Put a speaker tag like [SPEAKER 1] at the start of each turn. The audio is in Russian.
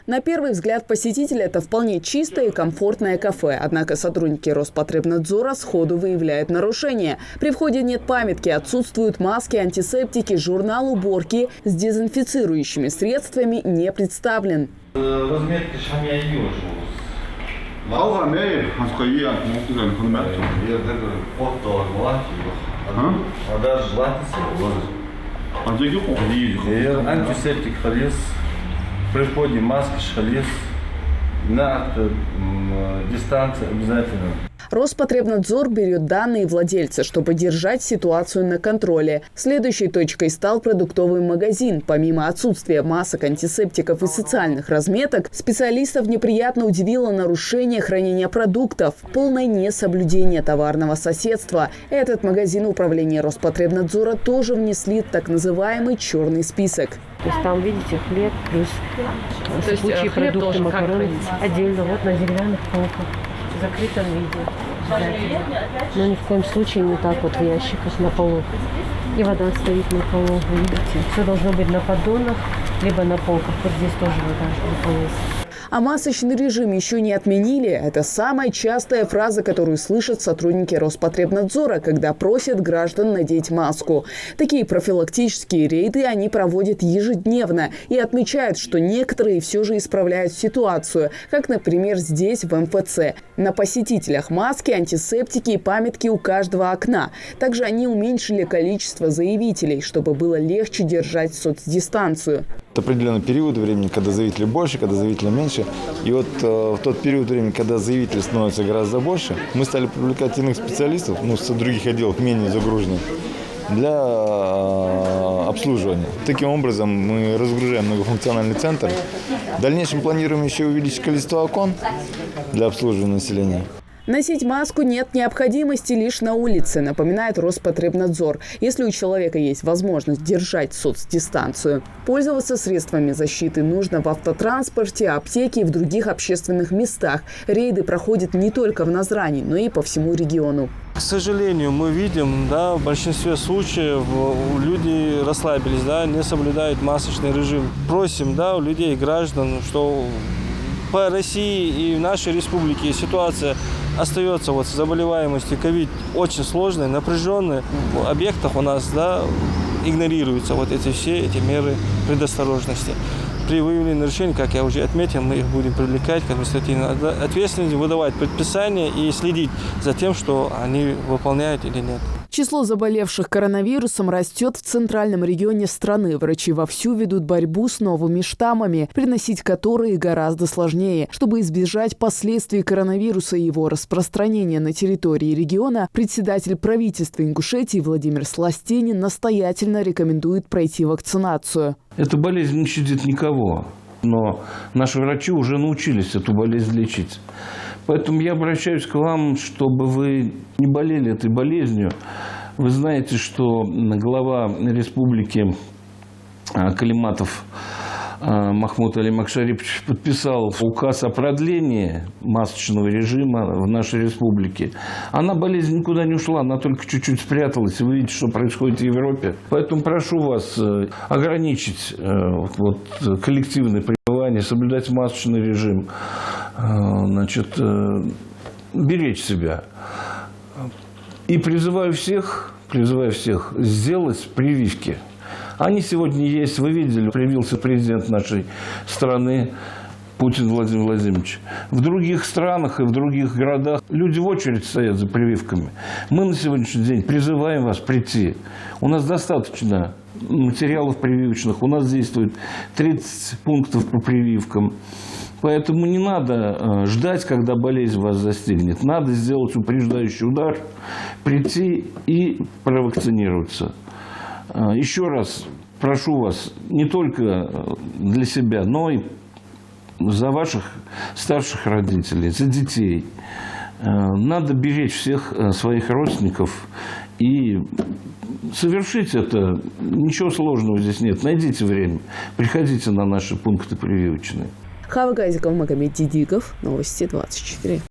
[SPEAKER 1] На первый взгляд посетителя это вполне чистое и комфортное кафе. Однако сотрудники Роспотребнадзора сходу выявляют нарушения. При входе нет памятки, отсутствуют маски, антисептики, журнал уборки с дезинфицирующими средствами не представлен.
[SPEAKER 2] Антисептик халис, при входе маски халис, на дистанции обязательно.
[SPEAKER 1] Роспотребнадзор берет данные владельца, чтобы держать ситуацию на контроле. Следующей точкой стал продуктовый магазин. Помимо отсутствия масок, антисептиков и социальных разметок, специалистов неприятно удивило нарушение хранения продуктов, полное несоблюдение товарного соседства. Этот магазин управления Роспотребнадзора тоже внесли в так называемый черный список.
[SPEAKER 3] То есть там, видите, хлеб плюс куча продуктов, макароны отдельно, вот на деревянных полках. В закрытом виде. Но ни в коем случае не так вот в ящиках на полу. И вода стоит на полу, видите. Все должно быть на поддонах, либо на полках. Вот здесь тоже вода на полу.
[SPEAKER 1] А масочный режим еще не отменили. Это самая частая фраза, которую слышат сотрудники Роспотребнадзора, когда просят граждан надеть маску. Такие профилактические рейды они проводят ежедневно и отмечают, что некоторые все же исправляют ситуацию, как, например, здесь, в МФЦ. На посетителях маски, антисептики и памятки у каждого окна. Также они уменьшили количество заявителей, чтобы было легче держать соцдистанцию.
[SPEAKER 4] Определенный период времени, когда заявителей больше, когда заявителей меньше. И вот в тот период времени, когда заявителей становится гораздо больше, мы стали привлекать иных специалистов, с других отделов менее загруженных, для обслуживания. Таким образом мы разгружаем многофункциональный центр. В дальнейшем планируем еще увеличить количество окон для обслуживания населения.
[SPEAKER 1] Носить маску нет необходимости лишь на улице, напоминает Роспотребнадзор, если у человека есть возможность держать соцдистанцию. Пользоваться средствами защиты нужно в автотранспорте, аптеке и в других общественных местах. Рейды проходят не только в Назрани, но и по всему региону.
[SPEAKER 2] К сожалению, мы видим, в большинстве случаев люди расслабились, не соблюдают масочный режим. Просим, у людей, граждан, что по России и в нашей республике ситуация остается с заболеваемостью ковид очень сложной, напряженной. В объектах у нас игнорируются эти меры предосторожности. При выявлении нарушений, как я уже отметил, мы их будем привлекать к административной ответственности, выдавать предписания и следить за тем, что они выполняют или нет.
[SPEAKER 1] Число заболевших коронавирусом растет в центральном регионе страны. Врачи вовсю ведут борьбу с новыми штаммами, приносить которые гораздо сложнее. Чтобы избежать последствий коронавируса и его распространения на территории региона, председатель правительства Ингушетии Владимир Сластенин настоятельно рекомендует пройти вакцинацию.
[SPEAKER 5] Эта болезнь не щадит никого, но наши врачи уже научились эту болезнь лечить. Поэтому я обращаюсь к вам, чтобы вы не болели этой болезнью. Вы знаете, что глава республики Калиматов Махмуд Али Макшарипович подписал указ о продлении масочного режима в нашей республике. Болезнь никуда не ушла, она только чуть-чуть спряталась. Вы видите, что происходит в Европе. Поэтому прошу вас ограничить коллективное пребывание, соблюдать масочный режим, беречь себя. И призываю всех сделать прививки. Они сегодня есть, вы видели, привился президент нашей страны Путин Владимир Владимирович. В других странах и в других городах люди в очередь стоят за прививками. Мы на сегодняшний день призываем вас прийти. У нас достаточно материалов прививочных, у нас действует 30 пунктов по прививкам. Поэтому не надо ждать, когда болезнь вас застигнет. Надо сделать упреждающий удар, прийти и провакцинироваться. Еще раз прошу вас, не только для себя, но и за ваших старших родителей, за детей. Надо беречь всех своих родственников и совершить это. Ничего сложного здесь нет. Найдите время. Приходите на наши пункты прививочные.
[SPEAKER 1] Хава Газикова, Магомед Дидиков. Новости 24.